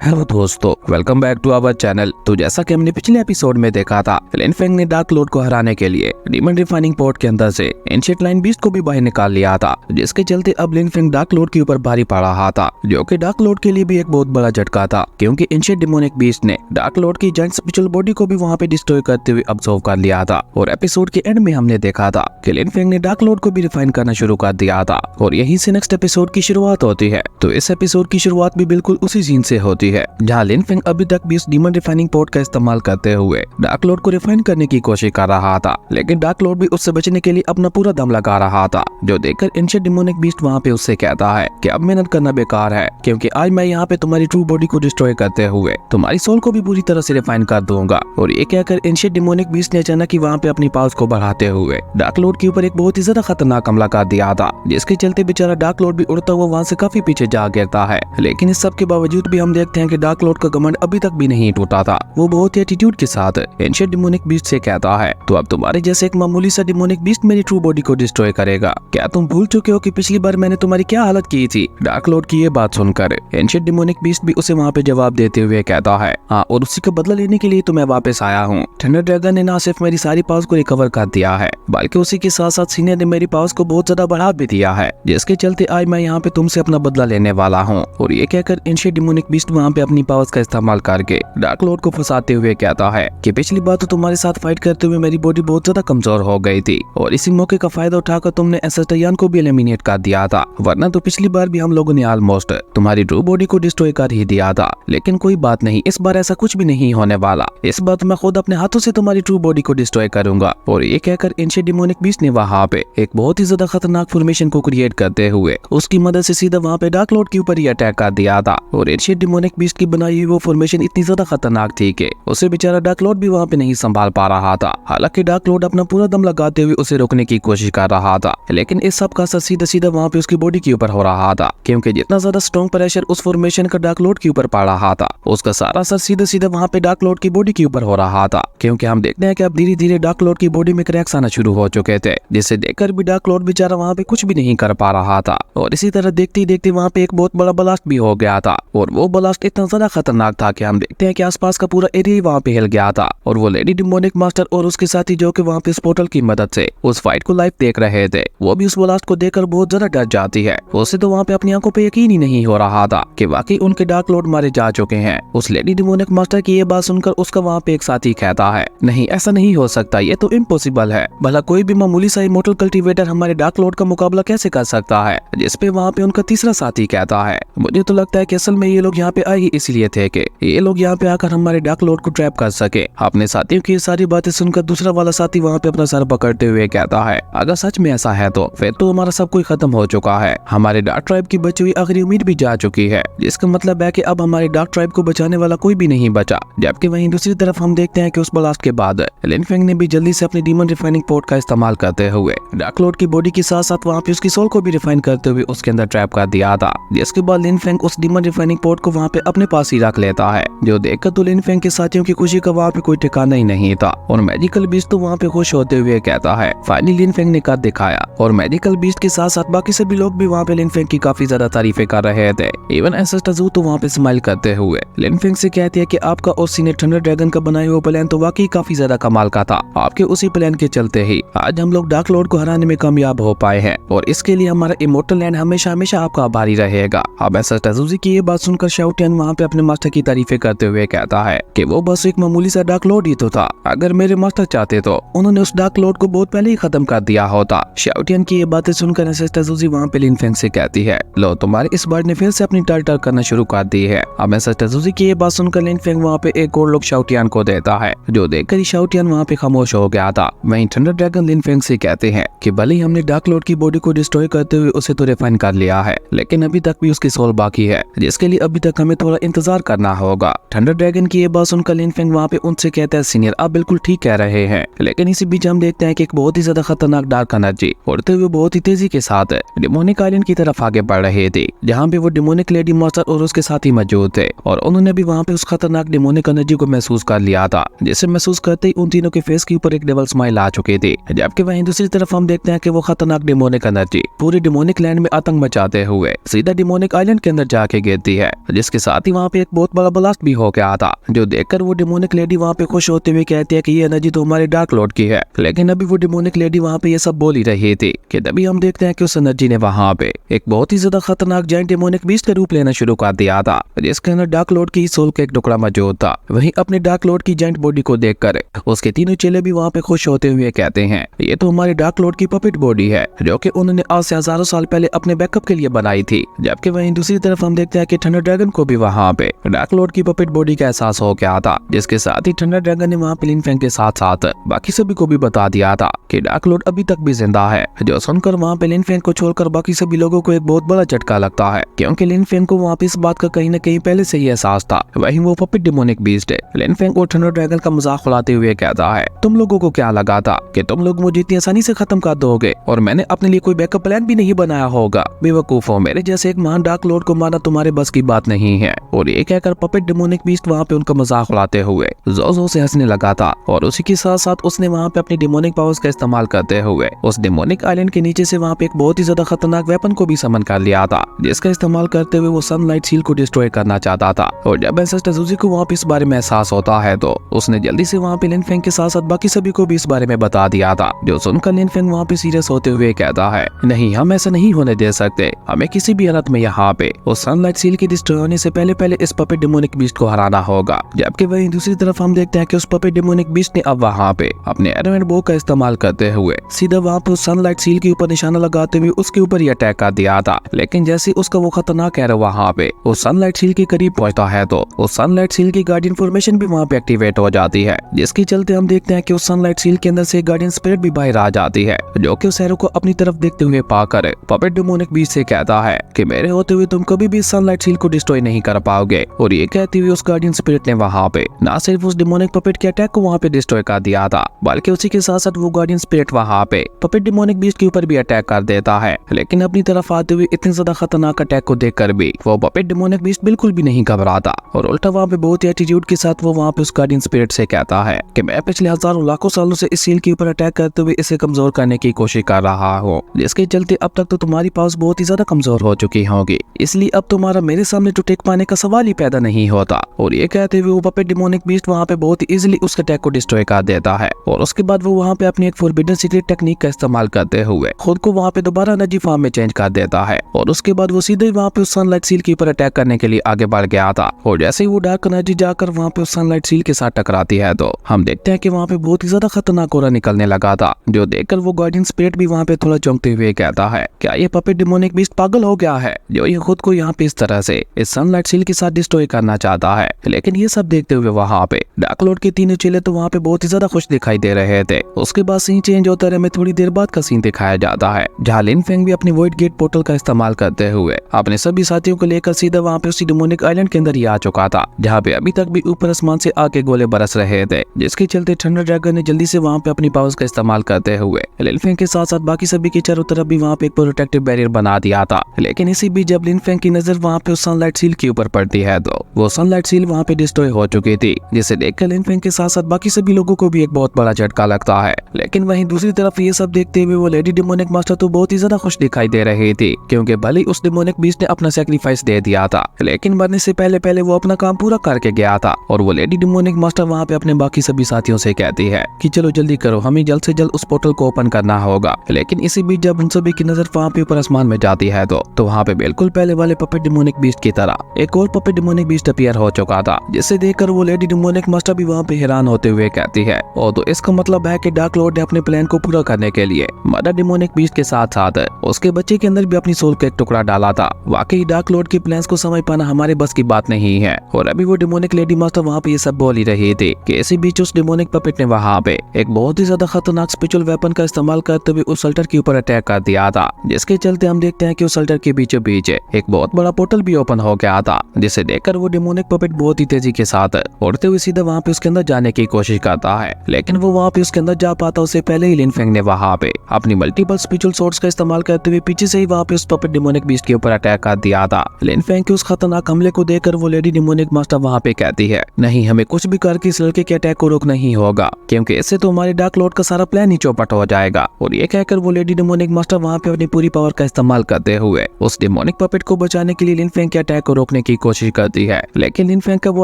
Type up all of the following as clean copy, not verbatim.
Hello दोस्तों, welcome back to our channel. तो जैसा कि हमने पिछले एपिसोड में देखा था, लिन फेंग ने डार्क लॉर्ड को हराने के लिए डीमन रिफाइनिंग पोर्ट के अंदर से एंशिएंट लाइन बीस्ट को भी बाहर निकाल लिया था, जिसके चलते अब लिन फेंग डार्क लॉर्ड के ऊपर भारी पड़ रहा था, जो कि डार्क लॉर्ड के लिए भी एक बहुत बड़ा झटका था, क्योंकि एंशिएंट डेमोनिक बीस्ट ने डार्क लॉर्ड की जायंट स्पिरिचुअल बॉडी को भी वहाँ पे डिस्ट्रॉय करते हुए ऑब्जर्व कर लिया था। और एपिसोड के एंड में हमने देखा था कि लिन फेंग ने डार्क लॉर्ड को भी रिफाइन करना शुरू कर दिया था, और यहीं से नेक्स्ट एपिसोड की शुरुआत होती है। तो इस एपिसोड की शुरुआत भी बिल्कुल उसी सीन से होती है, जहाँ लिन फेंग अभी तक भी इस डीमन रिफाइनिंग पोर्ट का इस्तेमाल करते हुए डार्क लॉर्ड को रिफाइन करने की कोशिश कर रहा था, लेकिन डार्क लॉर्ड भी उससे बचने के लिए अपना पूरा दम लगा रहा था, जो देखकर एंशिएंट डेमोनिक बीस्ट वहाँ पे उससे कहता है कि अब मेहनत करना बेकार है, क्योंकि आज मैं यहाँ पे तुम्हारी ट्रू बॉडी को डिस्ट्रॉय करते हुए तुम्हारी सोल को भी पूरी तरह से रिफाइन कर दूंगा। और ये कहकर एंशिएंट डेमोनिक बीस्ट ने अचानक ही वहाँ पे अपनी पावर्स को बढ़ाते हुए डार्क लॉर्ड के ऊपर एक बहुत ही ज्यादा खतरनाक हमला कर दिया था, जिसके चलते बेचारा डार्क लॉर्ड भी उड़ता हुआ वहाँ से काफी पीछे जा गिरता है। लेकिन इस सब के बावजूद भी हम देखते हैं कि डार्क लॉर्ड का घमंड अभी तक भी नहीं टूटा था। वो बहुत ही एटीट्यूड के साथ एंशिएंट डेमोनिक बीस्ट से कहता है, तो अब तुम्हारे जैसे एक मामूली सा डेमोनिक बीस्ट मेरी ट्रू बॉडी को डिस्ट्रॉय करेगा? क्या तुम भूल चुके हो कि पिछली बार मैंने तुम्हारी क्या हालत की थी? डार्क लॉर्ड की ये बात सुनकर एंशिएंट डेमोनिक बीस्ट भी उसे वहाँ पे जवाब देते हुए कहता है, हाँ, और उसी का बदला लेने के लिए तो मैं वापस आया हूँ। थंडर ड्रैगन ने ना सिर्फ मेरी सारी पावर्स को रिकवर कर दिया है, बल्कि उसी के साथ साथ सीनियर ने मेरी पावर्स को बहुत ज्यादा बढ़ा भी दिया है, जिसके चलते आज मैं यहाँ पे तुमसे अपना बदला लेने वाला हूँ। और ये कहकर एंशिएंट डेमोनिक बीस्ट वहाँ पे अपनी पावर्स का इस्तेमाल करके डार्क लॉर्ड को फंसाते हुए कहता है कि पिछली बार तो तुम्हारे साथ फाइट करते हुए मेरी बॉडी बहुत ज्यादा कमजोर हो गई थी, और इसी मौके का फायदा उठाकर तुमने एसेस्टियन को भी एलिमिनेट कर दिया था, वरना तो पिछली बार भी हम लोगों ने ऑलमोस्ट तुम्हारी ट्रू बॉडी को डिस्ट्रॉय कर ही दिया था। लेकिन कोई बात नहीं, इस बार ऐसा कुछ भी नहीं होने वाला, इस बार तो मैं खुद अपने हाथों से तुम्हारी ट्रू बॉडी को डिस्ट्रॉय करूंगा। और ये कहकर एंशिएंट डेमोनिक बीस्ट ने वहाँ पे एक बहुत ही ज्यादा खतरनाक फॉर्मेशन को क्रिएट करते हुए उसकी मदद से सीधा वहाँ पे डार्क लॉर्ड के ऊपर ही अटैक कर दिया था। और एंशिएंट डेमोनिक बीस्ट की बनाई हुई वो फॉर्मेशन इतनी ज्यादा खतरनाक थी कि उसे बेचारा डार्क लॉर्ड भी वहाँ पे नहीं संभाल पा रहा था। हालांकि डार्क लॉर्ड अपना पूरा दम लगाते हुए उसे रोकने की कोशिश कर रहा था, लेकिन इस सब का असर सीधा सीधा वहाँ पे उसकी बॉडी के ऊपर हो रहा था, क्योंकि जितना ज्यादा स्ट्रॉन्ग प्रेशर उस फॉर्मेशन का डार्क लॉर्ड के ऊपर पड़ रहा था, उसका सारा असर सीधा सीधा वहाँ पे डार्क लॉर्ड की बॉडी के ऊपर हो रहा था। क्योंकि हम देखते हैं कि अब धीरे धीरे डार्क लॉर्ड की बॉडी में क्रैक्स आना शुरू हो चुके थे, जिसे देखकर भी डार्क लॉर्ड बेचारा वहाँ पे कुछ भी नहीं कर पा रहा था। और इसी तरह देखते ही देखते वहाँ पे एक बहुत बड़ा ब्लास्ट भी हो गया था, और वो ब्लास्ट इतना ज्यादा खतरनाक था कि हम देखते हैं कि आसपास का पूरा एरिया वहाँ पे हिल गया था। और वो लेडी डेमोनिक मास्टर और उसके साथी जो कि वहाँ पे इस पोर्टल की मदद से उस फाइट को लाइव देख रहे थे, वो भी उस ब्लास्ट को देखकर बहुत ज्यादा डर जाती है। उसे तो वहाँ पे अपनी आंखों पे यकीन ही नहीं हो रहा था कि वाकई उनके डार्क लॉर्ड मारे जा चुके हैं। उस लेडी डेमोनिक मास्टर की ये बात सुनकर उसका वहाँ पे एक साथी कहता है, नहीं, ऐसा नहीं हो सकता, ये तो इम्पॉसिबल है। भला कोई भी मामूली सा इमोर्टल कल्टीवेटर हमारे डार्क लॉर्ड का मुकाबला कैसे कर सकता है? जिसपे वहाँ पे उनका तीसरा साथी कहता है, मुझे तो लगता है कि असल में ये लोग यहाँ पे आए ही इसलिए थे कि ये लोग यहाँ पे आकर हमारे डार्क लॉर्ड को ट्रैप कर सके। अपने साथियों की सारी बातें सुनकर दूसरा वाला साथी वहाँ पे अपना सर पकड़ते हुए कहता है, अगर सच में ऐसा है तो फिर तो हमारा सब कुछ खत्म हो चुका है, हमारे डार्क ट्राइब की बची हुई आखिरी उम्मीद भी जा चुकी है, जिसका मतलब है कि अब हमारे डार्क ट्राइब को बचाने वाला कोई भी नहीं बचा। जबकि वहीं दूसरी तरफ हम देखते हैं कि उस ब्लास्ट के बाद लिन फेंग ने भी जल्दी से अपनी डीमन रिफाइनिंग पोर्ट का इस्तेमाल करते हुए डार्क लॉर्ड की बॉडी के साथ साथ वहाँ पे उसकी सोल को भी रिफाइन करते हुए उसके अंदर ट्रैप कर दिया था। जिसके बाद लिन फेंग उस डीमन रिफाइनिंग पोर्ट को वहाँ पे अपने पास ही रख लेता है, जो देखकर तो लिन फेंग के साथियों की खुशी का वहाँ पे कोई ठिकाना ही नहीं था। और मैजिकल बीस्ट तो वहाँ पे खुश होते हुए कहता है, फाइनली लिन फेंग ने कर दिखाया। और मैजिकल बीस्ट के साथ साथ बाकी सभी लोग भी वहाँ पे लिन फेंग की काफी ज्यादा तारीफें कर रहे थे। इवन एंसेस्टर ज़ू तो वहाँ पे स्माइल करते हुए लिन फेंग से कहती है कि आपका और सीनियर थंडर ड्रैगन का बनाया हुआ प्लान तो वाकई काफी ज्यादा कमाल का था, आपके उसी प्लान के चलते ही आज हम लोग डार्क लॉर्ड को हराने में कामयाब हो पाए हैं, और इसके लिए हमारा इमोर्टल लैंड हमेशा हमेशा आपका आभारी रहेगा। अब एंसेस्टर ज़ू की ये बात सुनकर शाओ टियान वहाँ पे अपने मास्टर की तारीफें करते हुए कहता है कि वो बस एक मामूली सा डार्क लॉर्ड ही तो था, अगर मेरे मास्टर चाहते तो उन्होंने उस डार्क लॉर्ड को बहुत पहले ही खत्म कर दिया होता। शाओ टियान की ये बातें सुनकर एंसेस्टर ज़ू वहाँ पे लिन फेंग से कहती है, लो, तुम्हारे इस बर्ड ने फिर से अपनी टाल करना शुरू कर दी है। अब एंसेस्टर ज़ू की ये बात सुनकर लिन फेंग वहाँ पे एक और लोग शाओ टियान को देता है, जो देखकर ही शाओ टियान वहाँ पे खामोश हो गया था। वहीं थंडर ड्रैगन लिन फेंग से कहते हैं कि भले ही हमने डार्क लॉर्ड की बॉडी को डिस्ट्रॉय करते हुए उसे तो रिफाइन कर लिया है, लेकिन अभी तक भी उसकी सोल बाकी है, जिसके लिए अभी तक हमें थोड़ा इंतजार करना होगा। थंडर ड्रैगन की ये बात सुनकर लिन फेंग वहाँ पे उनसे कहता है, सीनियर, आप बिल्कुल ठीक कह रहे हैं। लेकिन इसी बीच हम देखते हैं कि एक बहुत ही ज्यादा खतरनाक डार्क एनर्जी उड़ते हुए बहुत ही तेजी के साथ डेमोनिक आइलैंड की तरफ आगे बढ़ रहे थे, जहाँ पे वो डेमोनिक लेडी मास्टर और उसके साथी मौजूद थे, और उन्होंने भी वहाँ पे उस खतरनाक डेमोनिक एनर्जी को महसूस कर लिया था, जिसे महसूस करते ही उन तीनों के फेस के ऊपर एक डेविल स्माइल आ चुकी थी। जबकि वहीं दूसरी तरफ हम देखते हैं कि वो खतरनाक डेमोनिक एनर्जी पूरे डेमोनिक लैंड में आतंक मचाते हुए सीधा डेमोनिक आइलैंड के अंदर जाके गिरती है, जिसके साथ साथ ही वहाँ पे एक बहुत बड़ा ब्लास्ट भी हो गया था, जो देखकर वो डिमोनिक लेडी वहाँ पे खुश होते हुए कहती है कि ये एनर्जी तो हमारे डार्क लॉर्ड की है। लेकिन अभी वो डिमोनिक लेडी वहाँ पे ये सब बोल ही रही थी कि तभी हम देखते हैं कि उस एनर्जी ने वहाँ पे एक बहुत ही ज्यादा खतरनाक जायंट डिमोनिक बीस्ट का रूप लेना शुरू कर दिया था, जिसके अंदर डार्क लॉर्ड की सोल का एक टुकड़ा मौजूद था। वहीं अपने डार्क लॉर्ड की जायंट बॉडी को देखकर उसके तीनों चेले भी वहाँ पे खुश होते हुए कहते हैं ये तो हमारे डार्क लॉर्ड की पपेट बॉडी है, जो कि उन्होंने आज से हजारों साल पहले अपने बैकअप के लिए बनाई थी। जबकि वहीं दूसरी तरफ हम देखते हैं कि थंडर ड्रैगन को भी वहाँ पे डार्क लॉर्ड की पपेट बॉडी का एहसास हो गया था, जिसके साथ ही थंडर ड्रैगन ने वहाँ पे लिन फेंग के साथ साथ बाकी सभी को भी बता दिया था कि डार्क लॉर्ड अभी तक भी जिंदा है। जो सुनकर वहाँ पे लिन फेंग को छोड़कर बाकी सभी लोगों को एक बहुत बड़ा झटका लगता है, क्योंकि लिन फेंग को वहाँ पे इस बात का कहीं न कहीं पहले से ही एहसास था। वहीं वो पपेट डिमोनिक बीस्ट है। लिन फेंग और थंडर ड्रैगन का मजाक उड़ाते हुए कहता है तुम लोगों को क्या लगा था कि तुम लोग मुझे इतनी आसानी से खत्म कर दोगे और मैंने अपने लिए कोई बैकअप प्लान भी नहीं बनाया होगा। बेवकूफो, मेरे जैसे एक महान डार्क लॉर्ड को मारना तुम्हारे बस की बात नहीं है। और ये कहकर पपेट डिमोनिक बीस्ट वहाँ पे उनका मजाक उड़ाते हुए जोर से हंसने लगा था, और उसी के साथ साथ उसने वहाँ पे अपनी डिमोनिक पावर्स का इस्तेमाल करते हुए उस डिमोनिक आइलैंड के नीचे से वहाँ पे एक बहुत ही ज्यादा खतरनाक वेपन को भी समन कर लिया था, जिसका इस्तेमाल करते हुए वो सनलाइट सील को डिस्ट्रॉय करना चाहता था। और जब एंसेस्टर ज़ूज़ी को वहाँ पे इस बारे में एहसास होता है तो उसने जल्दी से वहाँ पे लिन फेंग के साथ साथ बाकी सभी को भी इस बारे में बता दिया था। जो सुनकर लिन फेंग वहाँ पे सीरियस होते हुए कहता है नहीं, हम ऐसा नहीं होने दे सकते, हमें किसी भी हालत में यहाँ पे उस सनलाइट सील की डिस्ट्रॉय होने से पहले इस पपेट डिमोनिक बीस्ट को हराना होगा। जबकि वहीं दूसरी तरफ हम देखते हैं कि उस पपेट डिमोनिक बीस्ट ने अब वहाँ पे अपने एरो एंड बो का इस्तेमाल करते हुए सीधा वहाँ पे उस सनलाइट सील के ऊपर निशाना लगाते हुए उसके ऊपर ही अटैक कर दिया था। लेकिन जैसे उसका वो खतरनाक एरो वहाँ पे उस सनलाइट सील के करीब पहुंचता है तो उस सनलाइट सील की गार्डियन फॉर्मेशन भी वहाँ पे एक्टिवेट हो जाती है, जिसके चलते हम देखते हैं कि उस सनलाइट सील के अंदर से गार्डियन स्पिरिट भी बाहर आ जाती है, जो कि उस एरो को अपनी तरफ देखते हुए पाकर पपेट डिमोनिक बीस्ट से कहता है कि मेरे होते हुए तुम कभी भी सनलाइट सील को डिस्ट्रॉय नहीं कर पाओगे। और ये कहते हुए उस गार्डियन स्पिरिट ने वहाँ पे न सिर्फ उस डिमोनिक पपेट के अटैक को वहाँ पे डिस्ट्रॉय कर दिया था, बल्कि उसी के साथ साथ वो गार्डियन स्पिरिट वहाँ पे पपेट डिमोनिक बीस्ट के ऊपर भी अटैक कर देता है। लेकिन अपनी तरफ आते हुए इतने ज्यादा खतरनाक अटैक को देखकर भी वो पपेट डिमोनिक बीस्ट बिल्कुल भी नहीं घबराता, और उल्टा वहाँ पे बहुत ही एटीट्यूड के साथ वो वहाँ पे उस गार्डियन स्पिरिट से कहता है कि मैं पिछले हजारों लाखों सालों से इस सील के ऊपर अटैक करते हुए इसे कमजोर करने की कोशिश कर रहा हूँ, जिसके चलते अब तक तो तुम्हारी पावर्स बहुत ही ज्यादा कमजोर हो चुकी होगी, इसलिए अब तुम्हारा मेरे सामने तो टेक पाने का सवाल ही पैदा नहीं होता। और ये कहते हुए वो पपेट डिमोनिक बीस्ट वहाँ पे बहुत ही इजीली उस अटैक को डिस्ट्रॉय कर देता है, और उसके बाद वो वहाँ पे अपनी एक फॉरबिडन सीक्रेट टेक्निक का इस्तेमाल करते हुए खुद को वहाँ पे दोबारा एनर्जी फॉर्म में चेंज कर देता है। और उसके बाद वो सीधे वहाँ पे उस सनलाइट सील के ऊपर अटैक करने के लिए आगे बढ़ गया था। और जैसे ही वो डार्क एनर्जी जाकर वहाँ पे उस सनलाइट सील के साथ टकराती है तो हम देखते हैं कि वहाँ पे बहुत ही ज्यादा खतरनाक ऑरा निकलने लगा था, जो देखकर वो गार्डियन स्पिरिट भी वहाँ पे थोड़ा चौंकते हुए कहता है क्या ये पपेट डिमोनिक बीस्ट पागल हो गया है जो ये खुद को यहाँ पे इस तरह से इस सनलाइट सील के साथ डिस्ट्रॉय करना चाहता है। लेकिन ये सब देखते हुए वहाँ पे डार्क लॉर्ड के तीनों चेले तो वहाँ पे बहुत ही ज्यादा खुश दिखाई दे रहे थे। उसके बाद सीन चेंज होता रहे, थोड़ी देर बाद का सीन दिखाया जाता है जहाँ लिन फेंग भी अपनी वॉइड गेट पोर्टल का इस्तेमाल करते हुए अपने सभी साथियों को लेकर सीधा वहाँ पे उसी डिमोनिक आइलैंड के अंदर ही आ चुका था, जहाँ पे अभी तक भी ऊपर आसमान से आके गोले बरस रहे थे, जिसके चलते थंडर ड्रैगन ने जल्दी से वहाँ पे अपनी पावर्स का इस्तेमाल करते हुए लिन फेंग के साथ साथ बाकी सभी के चारों तरफ भी वहाँ पे एक प्रोटेक्टिव बैरियर बना दिया था। लेकिन इसी बीच जब लिन फेंग की नजर वहाँ पे उस सनलाइट सील के ऊपर पड़ती है तो वो सनलाइट सील वहाँ पे डिस्ट्रॉय हो चुकी थी, जिसे देखकर लिन फेंग के साथ साथ बाकी सभी लोगों को भी एक बहुत बड़ा झटका लगता है। लेकिन वहीं दूसरी तरफ ये सब देखते हुए वो लेडी डिमोनिक मास्टर तो बहुत ही ज्यादा खुश दिखाई दे रही थी, क्योंकि भले ही उस डिमोनिक बीस्ट ने अपना सैक्रिफाइस दे दिया था, लेकिन मरने से पहले वो अपना काम पूरा करके गया था। और वो लेडी डिमोनिक मास्टर वहाँ पे अपने बाकी सभी साथियों से कहती है कि चलो जल्दी करो, हमें जल्द से जल्द उस पोर्टल को ओपन करना होगा। लेकिन इसी बीच जब उन सभी की नजर वहाँ पे ऊपर आसमान में जाती है तो वहाँ पे बिल्कुल पहले वाले पपेट डिमोनिक बीस्ट की तरह एक और पपेट डिमोनिक बीस्ट अपीयर हो चुका था, जिसे देखकर वो लेडी डिमोनिक मास्टर भी वहाँ पे हैरान होते हुए कहती है और तो इसका मतलब है कि डार्क लॉर्ड ने अपने प्लान को पूरा करने के लिए मदर डिमोनिक बीस्ट के साथ साथ उसके बच्चे के अंदर भी अपनी सोल का एक टुकड़ा डाला था। वाकई डार्क लॉर्ड के प्लान्स को समझ पाना हमारे बस की बात नहीं है। और अभी वो डिमोनिक लेडी मास्टर वहाँ पे ये सब बोल ही रही थी कि इसी बीच उस डिमोनिक पपेट ने वहाँ पे एक बहुत ही ज्यादा खतरनाक स्पिरिचुअल वेपन का इस्तेमाल करते हुए उस अल्टर के ऊपर अटैक कर दिया था, जिसके चलते हम देखते हैं कि उस अल्टर के बीचों बीच एक बहुत बड़ा पोर्टल भी ओपन हो गया था, जिसे देखकर वो डिमोनिक पपेट बहुत ही तेजी के साथ उड़ते हुए सीधा वहाँ पे उसके अंदर जाने की कोशिश करता है। लेकिन वो वहाँ पे उसके अंदर जा पाता उससे पहले ही लिन फेंग ने वहाँ पे अपनी मल्टीपल स्पिरिचुअल सोर्ड्स का इस्तेमाल करते हुए पीछे से ही वहाँ पे उस पपेट डिमोनिक बीस्ट के ऊपर अटैक कर दिया था। लिन फेंग के उस खतरनाक हमले को देखकर वो लेडी डिमोनिक मास्टर वहाँ पे कहती है नहीं, हमें कुछ भी करके इस लड़के के अटैक को रोकना ही होगा, क्योंकि इससे तो हमारे डार्क लॉर्ड का सारा प्लान ही चौपट हो जाएगा। और ये कहकर वो लेडी डिमोनिक मास्टर वहाँ पे अपनी पूरी पावर का इस्तेमाल करते हुए उस डिमोनिक पपेट को बचाने के लिए लिन फेंग के अटैक को रोकने की कोशिश करती है, लेकिन लिन फेंग का वो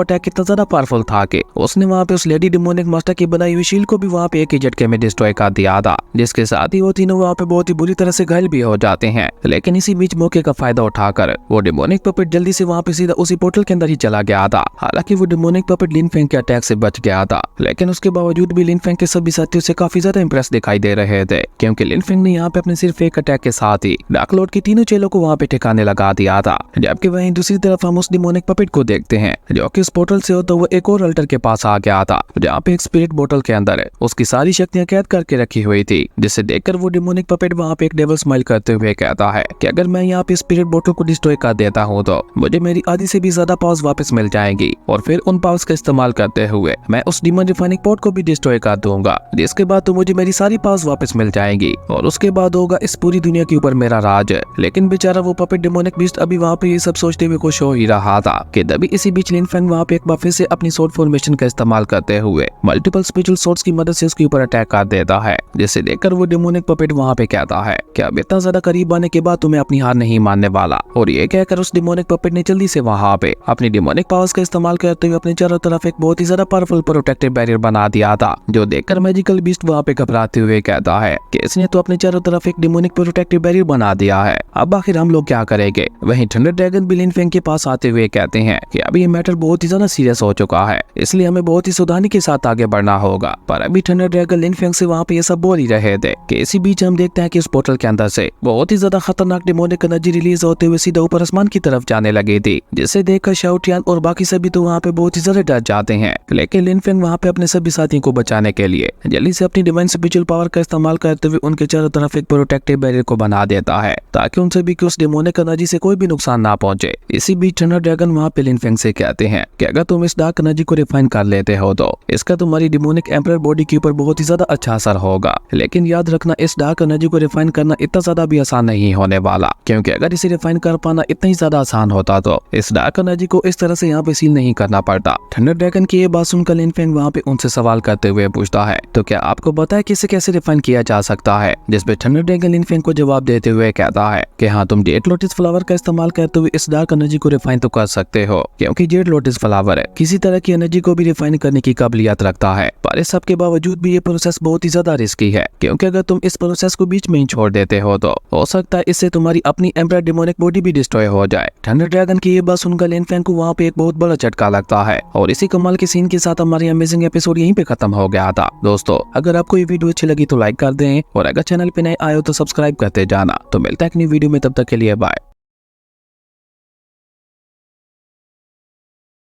अटैक इतना ज्यादा पावरफुल था कि उसने वहाँ पे उस लेडी डिमोनिक मास्टर की बनाई हुई शील्ड को भी वहाँ पे एक ही झटके में डिस्ट्रॉय कर दिया था, जिसके साथ ही वो तीनों वहाँ पे बहुत ही बुरी तरह से घायल भी हो जाते हैं। लेकिन इसी बीच मौके का फायदा उठाकर वो डिमोनिक पपेट जल्दी से वहाँ पे सीधा उसी पोर्टल के अंदर ही चला गया था। हालांकि वो डिमोनिक पपेट लिन फेंग के अटैक से बच गया था, लेकिन उसके बावजूद भी लिन फेंग के सभी साथियों से काफी ज्यादा इंप्रेस दिखाई दे रहे थे, क्योंकि लिन फेंग ने यहाँ पे अपने सिर्फ एक अटैक के साथ ही डार्क लॉर्ड के तीनों चेलों को वहाँ पे ठिकाने लगा दिया था। जबकि वहीं दूसरी तरफ हम उस डिमोनिक पपेट को देखते हैं जो कि उस पोर्टल से होता हुआ एक और अल्टर के पास आ गया था, जहाँ पे एक स्पिरिट बोतल के अंदर उसकी सारी शक्तियां कैद करके रखी हुई थी, जिसे देखकर वो डिमोनिक पपेट वहाँ पे एक डेविल स्माइल करते हुए कहता है कि अगर मैं यहाँ पे स्पिरिट बोतल को डिस्ट्रॉय कर देता हूँ तो मुझे मेरी आधी से भी ज्यादा पावर्स वापस मिल जाएंगी, और फिर उन पावर्स का इस्तेमाल करते हुए मैं उस डीमन रिफाइनिंग पॉट को भी डिस्ट्रॉय कर दूंगा, जिसके बाद तो मुझे मेरी सारी पावर्स वापस मिल जाएंगी और उसके बाद होगा इस पूरी दुनिया के ऊपर मेरा राज। लेकिन बेचारा वो पपेट डिमोनिक बीस्ट अभी वहाँ पे ये सब सोचते हुए खुश हो ही रहा था कि तभी इसी बीच लिन फेंग वहाँ पे एक बार फिर से अपनी स्वॉर्ड फॉर्मेशन का इस्तेमाल करते हुए मल्टीपल स्पिरिचुअल स्वॉर्ड्स की मदद से उसके ऊपर अटैक कर देता है, जिसे देखकर वो डिमोनिक पपेट वहाँ पे कहता है कि अब इतना ज्यादा करीब आने के बाद तुम्हें अपनी हार नहीं मानने वाला। और ये कहकर उस डिमोनिक पपेट ने जल्दी से वहाँ पे अपनी डिमोनिक पावर्स का इस्तेमाल करते हुए अपने चारों तरफ एक बहुत ही ज्यादा पावरफुल प्रोटेक्टिव बैरियर बना दिया था, जो देखकर मैजिकल बीस्ट वहाँ पे घबराते हुए कहता है कि इसने तो अपने चारों तरफ एक डिमोनिक प्रोटेक्टिव बैरियर बना दिया है, अब आखिर हम लोग क्या करेंगे। वहीं थंडर ड्रैगन भी लिन फेंग के पास आते हुए कहते हैं कि अभी ये मैटर बहुत ही ज्यादा सीरियस हो चुका है, इसलिए हमें बहुत ही सावधानी के साथ आगे बढ़ना होगा। पर अभी थंडर ड्रैगन लिन फेंग से वहाँ पे ये सब बोल ही रहे थे कि इसी बीच हम देखते हैं कि उस पोर्टल के अंदर से बहुत ही ज्यादा खतरनाक डिमोनिक एनर्जी रिलीज होते हुए सीधा ऊपर आसमान की तरफ जाने लगी थी, जिसे देखकर शाओटियान और बाकी सभी तो वहाँ पे बहुत ही ज्यादा डर जाते हैं। लेकिन लिन फेंग वहाँ पे अपने सभी साथियों को बचाने के लिए जल्दी से अपनी डिवाइन स्पिरिचुअल पावर का इस्तेमाल करते हुए उनके चारों तरफ एक प्रोटेक्टिव बैरियर को बना देता है, ताकि उन सभी को उस डिमोनिक एनर्जी से कोई भी नुकसान ना पहुंचे। इसी बीच थंडर ड्रैगन वहाँ पे लिन फेंग से कहते हैं कि अगर तुम इस डार्क एनर्जी को रिफाइन कर लेते हो तो इसका तुम्हारी डिमोनिक एम्परर बॉडी के ऊपर बहुत ही ज्यादा अच्छा असर होगा, लेकिन याद रखना इस डार्क एनर्जी को रिफाइन करना इतना ज्यादा भी आसान नहीं होने वाला, क्योंकि अगर इसे रिफाइन कर पाना इतना ही ज्यादा आसान होता तो इस डार्क एनर्जी को इस तरह से यहाँ पे सील नहीं करना पड़ता। थंडर ड्रैगन की ये बात सुनकर लिन फेंग वहाँ पे उनसे सवाल करते हुए पूछता है तो क्या आपको पता है कि इसे कैसे रिफाइन किया जा सकता है, जिसपे थंडर ड्रैगन लिन फेंग को जवाब देते हुए कहता है कि हाँ, तुम जेड लोटस फ्लावर का इस्तेमाल करते हुए इस डार्क एनर्जी को रिफाइन तो कर सकते हो, क्योंकि जेड लोटस फ्लावर किसी तरह की एनर्जी को भी रिफाइन करने की काबिलियत रखता है। पर इस सब के बावजूद भी ये प्रोसेस बहुत ही ज्यादा रिस्की है, क्योंकि अगर तुम इस प्रोसेस को बीच में ही छोड़ देते हो तो हो सकता है इससे तुम्हारी अपनी एम्परर डिमोनिक बॉडी भी डिस्ट्रॉय हो जाए। थंडर ड्रैगन की ये बात सुनकर लिन फेंग को वहाँ पे एक बहुत बड़ा झटका लगता है, और इसी कमाल के सीन के साथ हमारी अमेजिंग एपिसोड यहीं पे खत्म हो गया था। दोस्तों, अगर आपको ये वीडियो अच्छी लगी तो लाइक कर दें, और अगर चैनल पे नए आए हो तो सब्सक्राइब करते जाना। तो मिलता है एक नई वीडियो में, तब तक के लिए बाय।